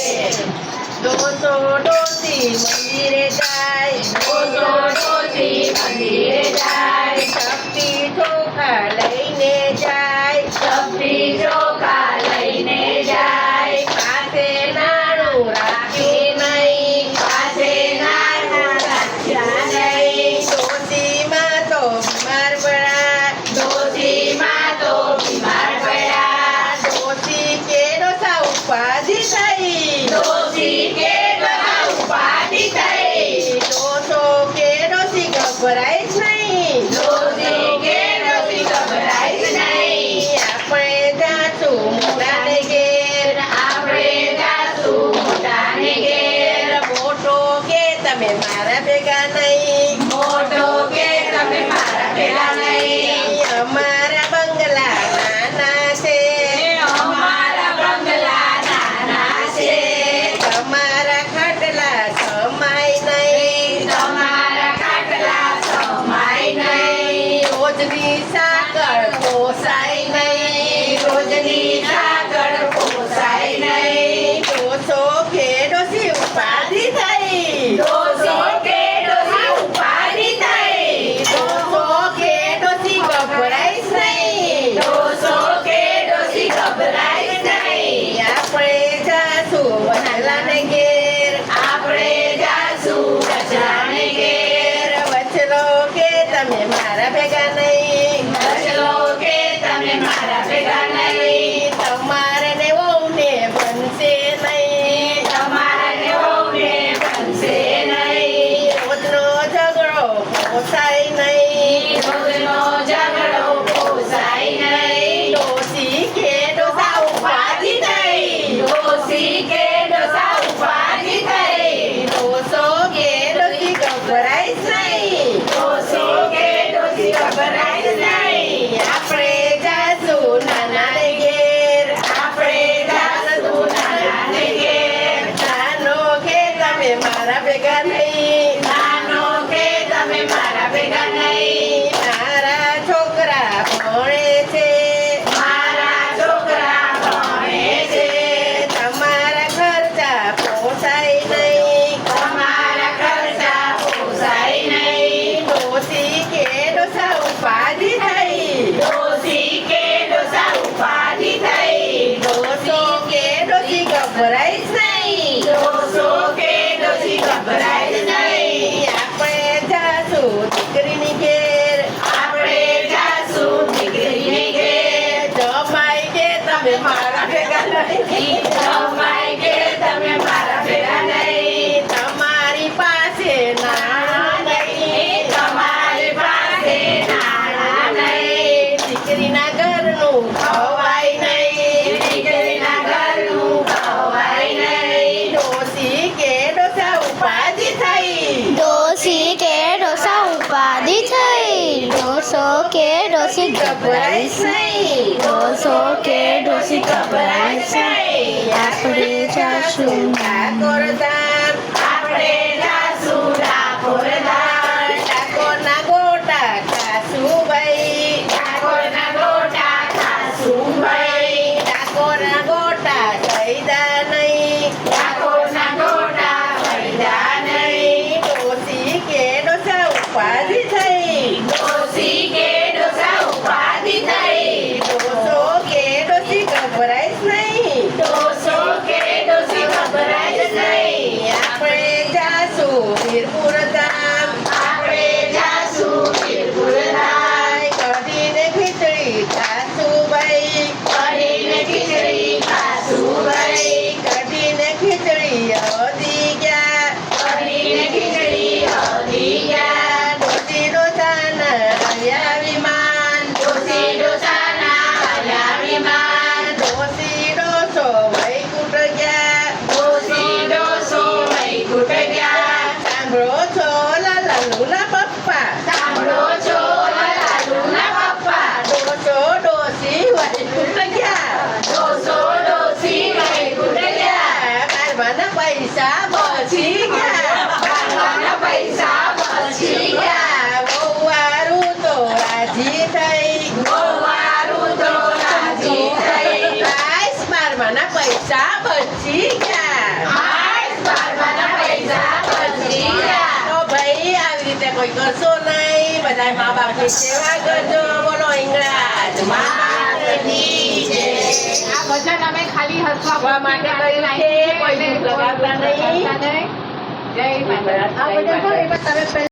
ડોસો ડોસી મંદિરે જાય, ડોસો ડોસી મંદિરે જાય, શક્તિ ચોખા લઈને જાય, શક્તિ ચોખા લઈને જાય, પાસે નાણું રાખ્યું નહીં, પાસે નાનું રાખ્યા નહીં, ડોસીમાં તો બીમાર પડ્યા, ડોસીમાં તો બીમાર પડ્યા, ડોસી કે ડોસા ઉપાધિ થઈ, ડોસી કે ડોસા ઉપાધિ થઈ, ડોસો કે ડોસી ગભરાય જ નહીં, ડોસી કે ડોસી ગભરાય જ નહીં, આપણે જાશું મોટાને ઘેર, આપણે જાશું મોટાને ઘેર, મોટો કે તમે મારા ભેગા નહીં, મોટો કે તમે મારા ભેગા નહીં, અમારા બંગલા નાના છે, અમારા બંગલા નાના છે, તમારા ખાટલા સમાય નહીં, તમારા ખાટલા સમાય નહીં, રોજની સાકળ પોસાય નહીં, રોજની સાગર પોસાય નહીં, ડોસો કે ડોસી ઉપાધિ થઈ, ડોસો કે ડોસી ઉપાધિ થઈ, ડોસો કે ડોસી ગભરાય જ નહીં, ડોસો કે ડોસી ગભરાય નહીં, આપણે જાશું વહાલાને ઘેર, આપણે જાશું વચરાને ઘેર, વચલો કે તમે મારા ભેગા નહીં, વચલો કે તમે મારા ભેગા નહીં, તમારે ને વહુને બનશે નહીં, તમારે વહુને બનશે નહીં, રોજનો ઝઘડો પોસાય નહીં, રોજનો ઝઘડો પોસાય નહીં, ડોસી કે ડોસા ઉપાધિ થઈ, ડોસી કે ડોસા ઉપાધિ થઈ, ડોસો કે ડોસી ગભરાય જ નહીં, ડોસો કે ડોસી ગભરાય જ નહીં, આપણે જાશું નાનાને ઘેર, આપણે જાશું નાનાને ઘેર, નાનો કે તમે મારા ભેગા નહીં, નાનો કે તમે મારા ભેગા નહીં, મારા છોકરા ભણે છે, મારા છોકરા ભણે છે, તમારા ખર્ચા પોસાય નહીં, તમારા ખર્ચા પોસાય નહીં, ડોસી કે ડોસા ઉપાધિ થઈ, ડોસી કે ડોસા ઉપાધિ થઈ, ડોસો કે ડોસી ગભરાય જ નહીં, ડોસો કે ડોસી ગભરાય જ નહીં, આપણે જાશું દીકરીની ઘેર, આપણે જાશું દીકરીને ઘેર, જમાઈ કે તમે મારા ભેગા નહીં, જમાઈ કે તમે મારા ભેગા નહીં, તમારી પાસે નાણાં નહીં, તમારી પાસે નાણાં નહીં, દીકરીના ઘરનું ખવાય નહીં, દીકરીના ઘરનું ખવાય નહીં, ડોસી કે ડોસા ઉપાધિ થઈ, ડોસી કે ડોસા ઉપાધિ થઈ, ડોસો કે ડોસી ગભરાય છે, ડોસો કે ડોસી ગભરાય છે, આપણે જાશું ઠાકોર ધામ, આપણે જાશું ડાકોર ધામ, ઠાકોરના ગોટા ખાશું ભાઈ, ઠાકોરના ગોટા ખાશું ભાઈ, ઠાકોરના ગોટા ખઈદા નહીં, ઠાકોરના ગોટા ખઈદા નહીં, ડોસી કે ડોસા ઉપાધિ થઈ, ડોસી કે ડોસા ઉપાધિ થઈ, ડોસો કે ડોસી ગભરાય જ નહીં, ડોસો કે ડોસી ગભરાય જ નહીં, આપણે જાશું વીરપુર ધામ, આપણે જાશું વીરપુર ધામ, કઢીને ખીચડી ખાશું ભાઈ, કઢીને ખીચડી ખાશું ભાઈ, કઢીને ખીચડી હળી ગયા, કઢીને ખીચડી હળી ગયા, ડોસી ડોસાના આવ્યા વિમાન, ડોસી ડોસાના આવ્યા વિમાન, ડોસી ડોસો વૈકુંઠ ગયા, ડોસી ડોસો વૈકુંઠ ગયા, સાંભળો છો લાલુના પપ્પા, સાંભળો છો લાલુના પપ્પા, ડોસો ડોસી વૈકુંઠ ગયા, ડોસો ડોસી વૈકુંઠ ગયા, બારમાના પૈસા બચી ગયા, બારમાના પૈસા બચી ગયા, બહુવારું તો રાજી થઈ, બહુવારું તો રાજી થઈ, બારમાના પૈસા બચી ગયા, રીતે કોઈ કરશો નહીં. બધા મા બાપની સેવા કરજો. બોલો હિંગળાજ મા બાપની જય. આ ભજન અમે ખાલી હસવા હસવા માટે કર્યું છે. કોઈ દુઃખ લગાવતા નહીં. જય માતા. આ બધા